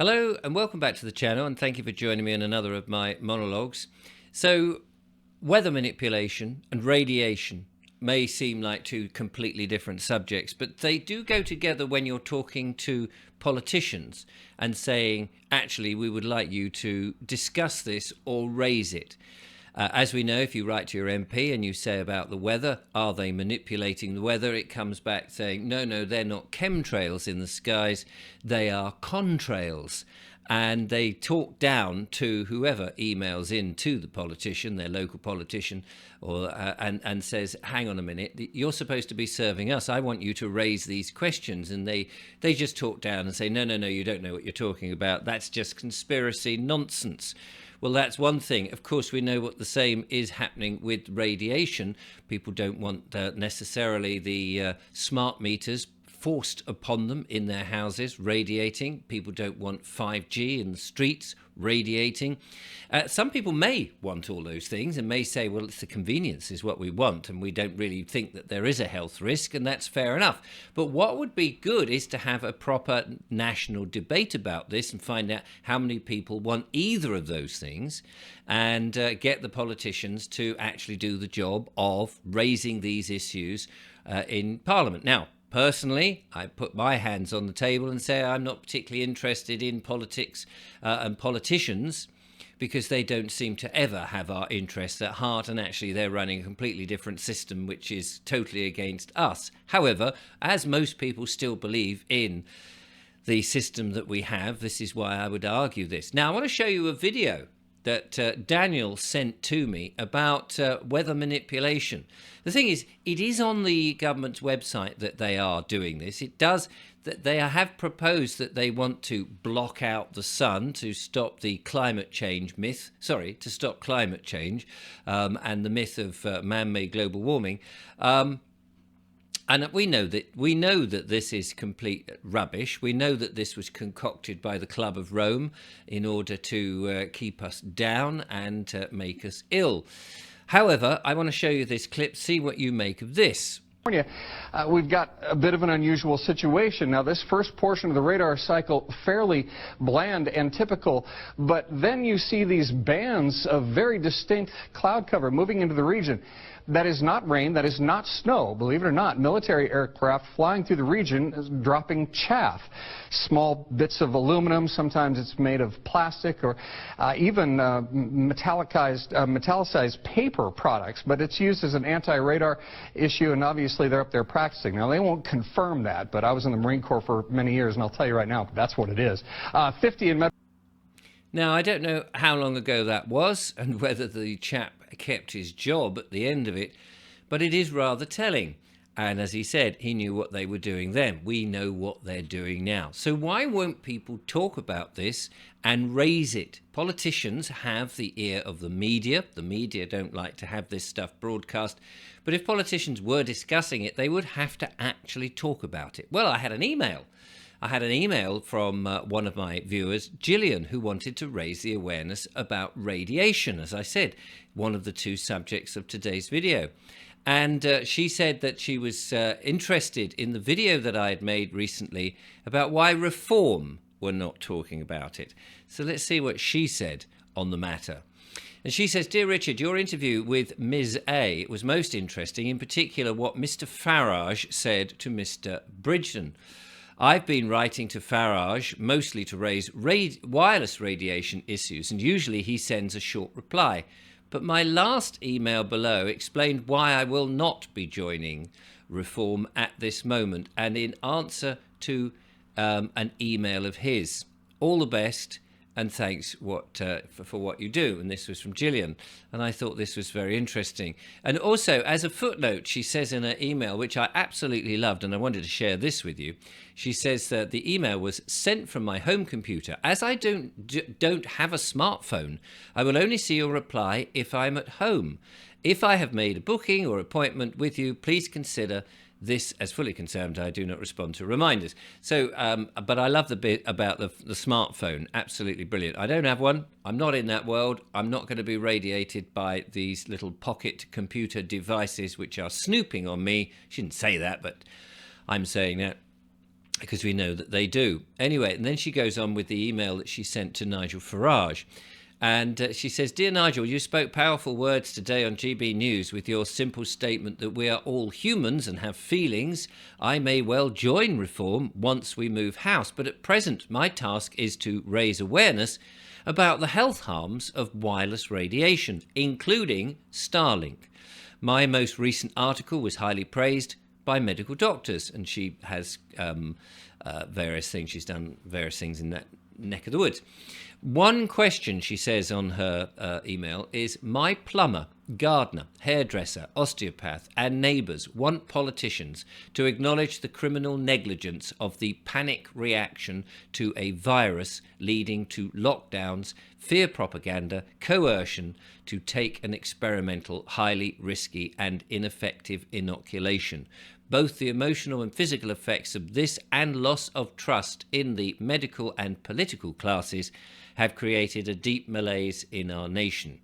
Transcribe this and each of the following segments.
Hello and welcome back to the channel, and thank you for joining me in another of my monologues. So, weather manipulation and radiation may seem like two completely different subjects, but they do go together when you're talking to politicians and saying, actually, we would like you to discuss this or raise it. As we know, if you write to your MP and you say about the weather, are they manipulating the weather? It comes back saying, no, they're not chemtrails in the skies, they are contrails. And they talk down to whoever emails in to the politician, their local politician, or and says, hang on a minute, you're supposed to be serving us. I want you to raise these questions. And they just talk down and say, no, you don't know what you're talking about. That's just conspiracy nonsense. Well, that's one thing. Of course, we know what the same is happening with radiation. People don't want necessarily the smart meters forced upon them in their houses, radiating. People don't want 5G in the streets, radiating. Some people may want all those things and may say, well, it's the convenience is what we want, and we don't really think that there is a health risk, and that's fair enough. But what would be good is to have a proper national debate about this and find out how many people want either of those things, and get the politicians to actually do the job of raising these issues in Parliament. Now, personally, I put my hands on the table and say I'm not particularly interested in politics and politicians, because they don't seem to ever have our interests at heart, and actually they're running a completely different system which is totally against us. However, as most people still believe in the system that we have, this is why I would argue this. Now, I want to show you a video that Daniel sent to me about weather manipulation. The thing is, it is on the government's website that they are doing this. It does that they have proposed that they want to block out the sun to stop the climate change myth. Sorry, to stop climate change and the myth of man-made global warming. And we know that this is complete rubbish. We know that this was concocted by the Club of Rome in order to keep us down and make us ill. However, I want to show you this clip, see what you make of this. We've got a bit of an unusual situation. Now, this first portion of the radar cycle, fairly bland and typical, but then you see these bands of very distinct cloud cover moving into the region. That is not rain, that is not snow. Believe it or not, military aircraft flying through the region is dropping chaff. Small bits of aluminum, sometimes it's made of plastic, or even metallicized paper products, but it's used as an anti-radar issue, and obviously they're up there practicing. Now, they won't confirm that, but I was in the Marine Corps for many years, and I'll tell you right now, that's what it is. 50 in Now, I don't know how long ago that was and whether the chap kept his job at the end of it, but it is rather telling. And as he said, he knew what they were doing then. We know what they're doing now. So why won't people talk about this and raise it? Politicians have the ear of the media. The media don't like to have this stuff broadcast. But if politicians were discussing it, they would have to actually talk about it. Well, I had an email from one of my viewers, Gillian, who wanted to raise the awareness about radiation, as I said, one of the two subjects of today's video. And she said that she was interested in the video that I had made recently about why Reform were not talking about it. So let's see what she said on the matter. And she says, Dear Richard, your interview with Ms. A was most interesting, in particular what Mr. Farage said to Mr. Bridgen. I've been writing to Farage mostly to raise wireless radiation issues, and usually he sends a short reply. But my last email below explained why I will not be joining Reform at this moment, and in answer to an email of his. All the best, and thanks for what you do. And this was from Gillian, and I thought this was very interesting. And also, as a footnote, she says in her email, which I absolutely loved, and I wanted to share this with you. She says that the email was sent from my home computer. As I don't have a smartphone, I will only see your reply if I'm at home. If I have made a booking or appointment with you, please consider this as fully confirmed. I do not respond to reminders. So, but I love the bit about the smartphone. Absolutely brilliant. I don't have one. I'm not in that world. I'm not going to be radiated by these little pocket computer devices which are snooping on me. She didn't say that, but I'm saying that. because we know that they do. Anyway, and then she goes on with the email that she sent to Nigel Farage. And she says, "Dear Nigel, you spoke powerful words today on GB News with your simple statement that we are all humans and have feelings. I may well join reform once we move house, but at present my task is to raise awareness about the health harms of wireless radiation, including Starlink. My most recent article was highly praised by medical doctors," and she has various things. She's done various things in that neck of the woods. One question, she says on her email, is: "My plumber, gardener, hairdresser, osteopath and neighbours want politicians to acknowledge the criminal negligence of the panic reaction to a virus leading to lockdowns, fear propaganda, coercion to take an experimental, highly risky and ineffective inoculation. Both the emotional and physical effects of this and loss of trust in the medical and political classes have created a deep malaise in our nation.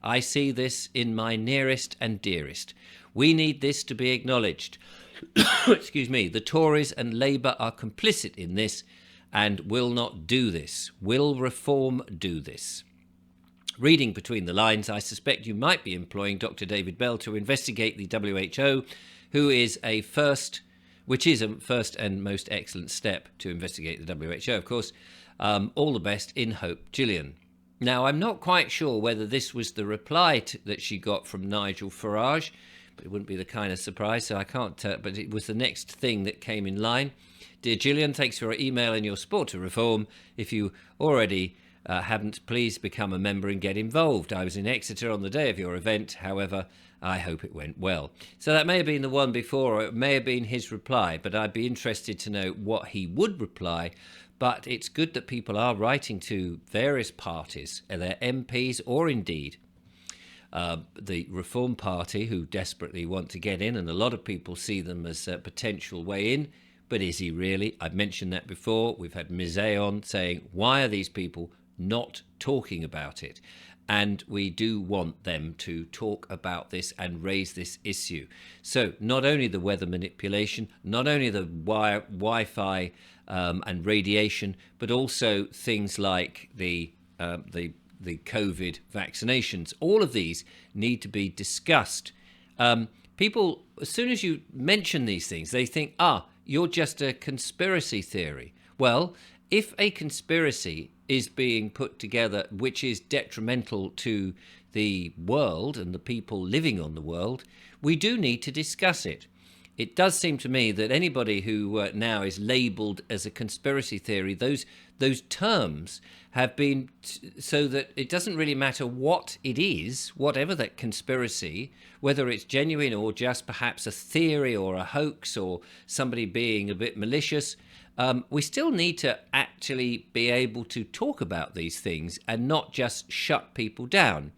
I see this in my nearest and dearest. We need this to be acknowledged." Excuse me. "The Tories and Labour are complicit in this and will not do this. Will reform do this?" Reading between the lines, I suspect you might be employing Dr. David Bell to investigate the WHO, which is a first and most excellent step to investigate the WHO, of course. All the best, in hope, Gillian. Now, I'm not quite sure whether this was the reply that she got from Nigel Farage, but it wouldn't be the kind of surprise, so I can't, but it was the next thing that came in line. "Dear Gillian, thanks for your email and your support to reform. If you already haven't, please become a member and get involved. I was in Exeter on the day of your event. However, I hope it went well." So that may have been the one before, or it may have been his reply, but I'd be interested to know what he would reply. But it's good that people are writing to various parties, their MPs, or indeed the Reform Party, who desperately want to get in, and a lot of people see them as a potential way in. But is he really? I've mentioned that before. We've had Mizet on saying, why are these people not talking about it? And we do want them to talk about this and raise this issue. So not only the weather manipulation, not only the Wi-Fi and radiation, but also things like the COVID vaccinations. All of these need to be discussed. People, as soon as you mention these things, they think, you're just a conspiracy theory. Well, if a conspiracy is being put together which is detrimental to the world and the people living on the world, we do need to discuss it. It does seem to me that anybody who now is labelled as a conspiracy theory, those terms have been so that it doesn't really matter what it is, whatever that conspiracy, whether it's genuine or just perhaps a theory or a hoax or somebody being a bit malicious. We still need to actually be able to talk about these things and not just shut people down.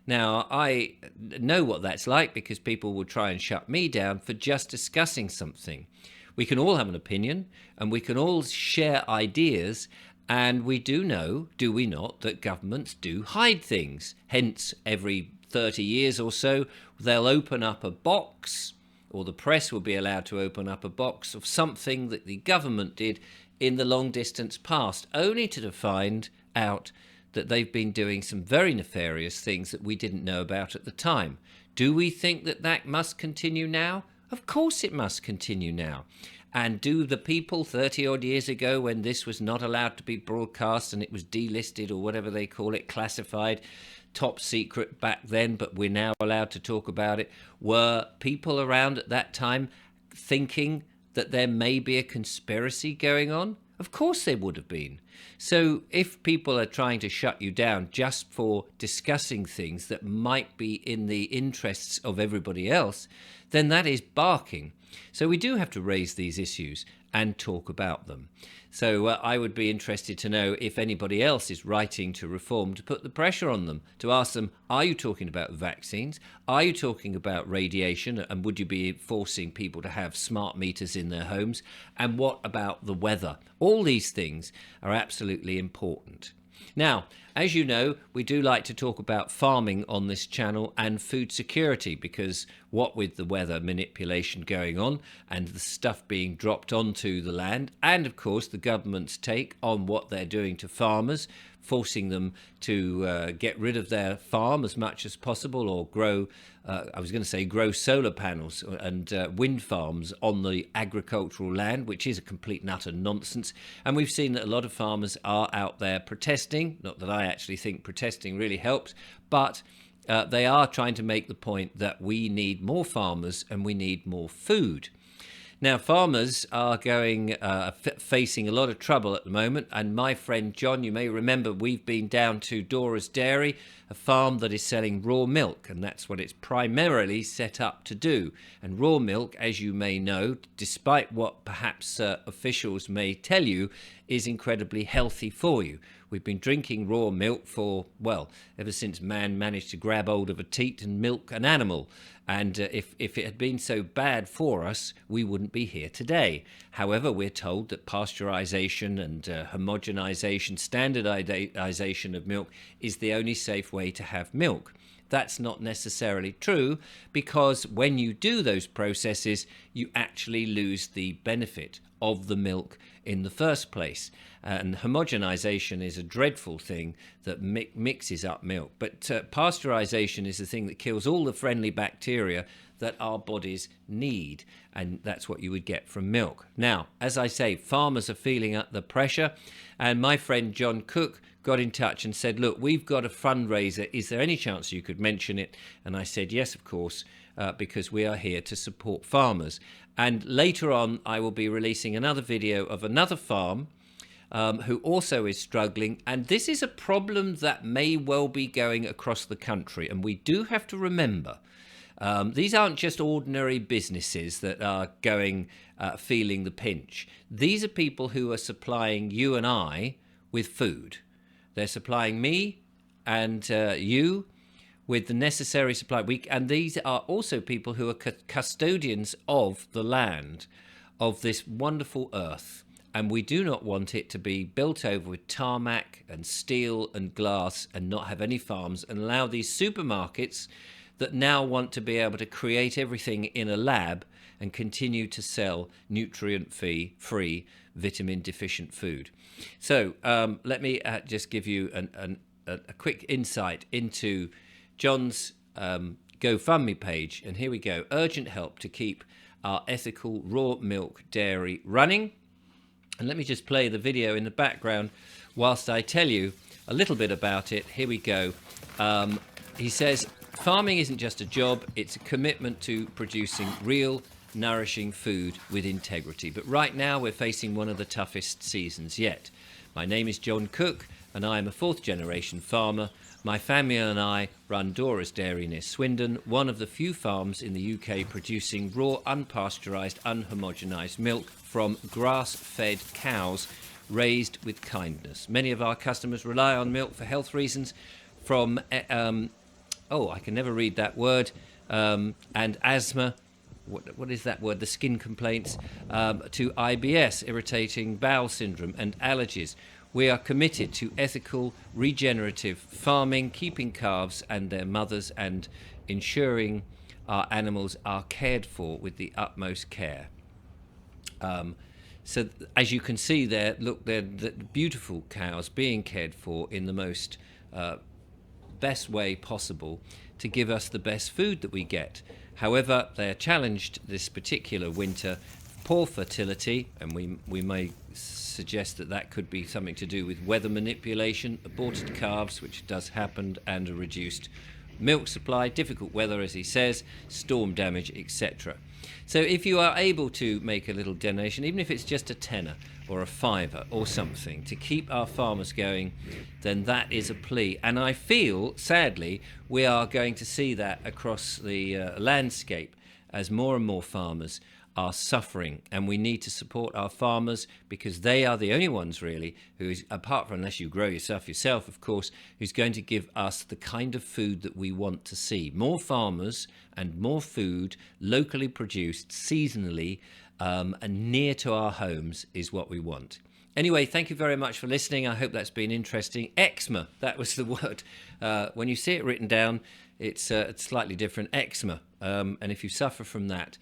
Now, I know what that's like because people will try and shut me down for just discussing something. We can all have an opinion and we can all share ideas, and we do know, do we not, that governments do hide things. Hence, every 30 years or so, they'll open up a box, or the press will be allowed to open up a box of something that the government did in the long distance past, only to find out that they've been doing some very nefarious things that we didn't know about at the time. Do we think that that must continue now? Of course it must continue now. And do the people 30 odd years ago, when this was not allowed to be broadcast and it was delisted or whatever they call it, classified, top secret back then, but we're now allowed to talk about it, were people around at that time thinking that there may be a conspiracy going on? Of course there would have been. So if people are trying to shut you down just for discussing things that might be in the interests of everybody else, then that is barking. So we do have to raise these issues and talk about them. So I would be interested to know if anybody else is writing to Reform to put the pressure on them, to ask them, are you talking about vaccines? Are you talking about radiation? And would you be forcing people to have smart meters in their homes? And what about the weather? All these things are absolutely important. Now, as you know, we do like to talk about farming on this channel and food security, because what with the weather manipulation going on and the stuff being dropped onto the land, and of course the government's take on what they're doing to farmers, forcing them to get rid of their farm as much as possible, or grow solar panels and wind farms on the agricultural land, which is a complete and utter nonsense. And we've seen that a lot of farmers are out there protesting. Not that I actually think protesting really helps, but they are trying to make the point that we need more farmers and we need more food. Now, farmers are facing a lot of trouble at the moment. And my friend John, you may remember, we've been down to Dora's Dairy, a farm that is selling raw milk, and that's what it's primarily set up to do. And raw milk, as you may know, despite what perhaps officials may tell you, is incredibly healthy for you. We've been drinking raw milk for, well, ever since man managed to grab hold of a teat and milk an animal. And if it had been so bad for us, we wouldn't be here today. However, we're told that pasteurization and homogenization, standardization of milk is the only safe way to have milk. That's not necessarily true, because when you do those processes, you actually lose the benefit of the milk in the first place. And homogenization is a dreadful thing that mixes up milk. But pasteurization is the thing that kills all the friendly bacteria that our bodies need. And that's what you would get from milk. Now, as I say, farmers are feeling the pressure. And my friend John Cook got in touch and said, look, we've got a fundraiser. Is there any chance you could mention it? And I said, yes, of course, because we are here to support farmers. And later on, I will be releasing another video of another farm who also is struggling. And this is a problem that may well be going across the country. And we do have to remember, these aren't just ordinary businesses that are feeling the pinch. These are people who are supplying you and I with food. They're supplying me and you with the necessary supply. And these are also people who are custodians of the land, of this wonderful earth. And we do not want it to be built over with tarmac and steel and glass and not have any farms, and allow these supermarkets that now want to be able to create everything in a lab and continue to sell nutrient-free, vitamin-deficient food. So let me just give you a quick insight into John's GoFundMe page. And here we go. Urgent help to keep our ethical raw milk dairy running. And let me just play the video in the background whilst I tell you a little bit about it. Here we go. He says, farming isn't just a job, it's a commitment to producing real, nourishing food with integrity. But right now we're facing one of the toughest seasons yet. My name is John Cook and I am a fourth generation farmer. My family and I run Dora's Dairy near Swindon, one of the few farms in the UK producing raw, unpasteurised, unhomogenised milk from grass-fed cows raised with kindness. Many of our customers rely on milk for health reasons, from, I can never read that word, and asthma, what is that word, the skin complaints, to IBS, irritating bowel syndrome, and allergies. We are committed to ethical, regenerative farming, keeping calves and their mothers, and ensuring our animals are cared for with the utmost care. So as you can see there, look, they're the beautiful cows being cared for in the most best way possible to give us the best food that we get. However, they are challenged this particular winter, poor fertility, and we may suggest that that could be something to do with weather manipulation, aborted calves, which does happen, and a reduced milk supply, difficult weather, as he says, storm damage, etc. So if you are able to make a little donation, even if it's just a tenner or a fiver or something, to keep our farmers going, then that is a plea. And I feel, sadly, we are going to see that across the landscape as more and more farmers are suffering, and we need to support our farmers, because they are the only ones really who is, apart from unless you grow yourself of course, who's going to give us the kind of food that we want to see. More farmers and more food, locally produced, seasonally, and near to our homes is what we want. Anyway, thank you very much for listening. I hope that's been interesting. Eczema, that was the word. When you see it written down, it's slightly different. Eczema. And if you suffer from that,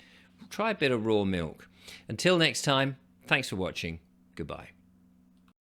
try a bit of raw milk. Until next time, thanks for watching. Goodbye.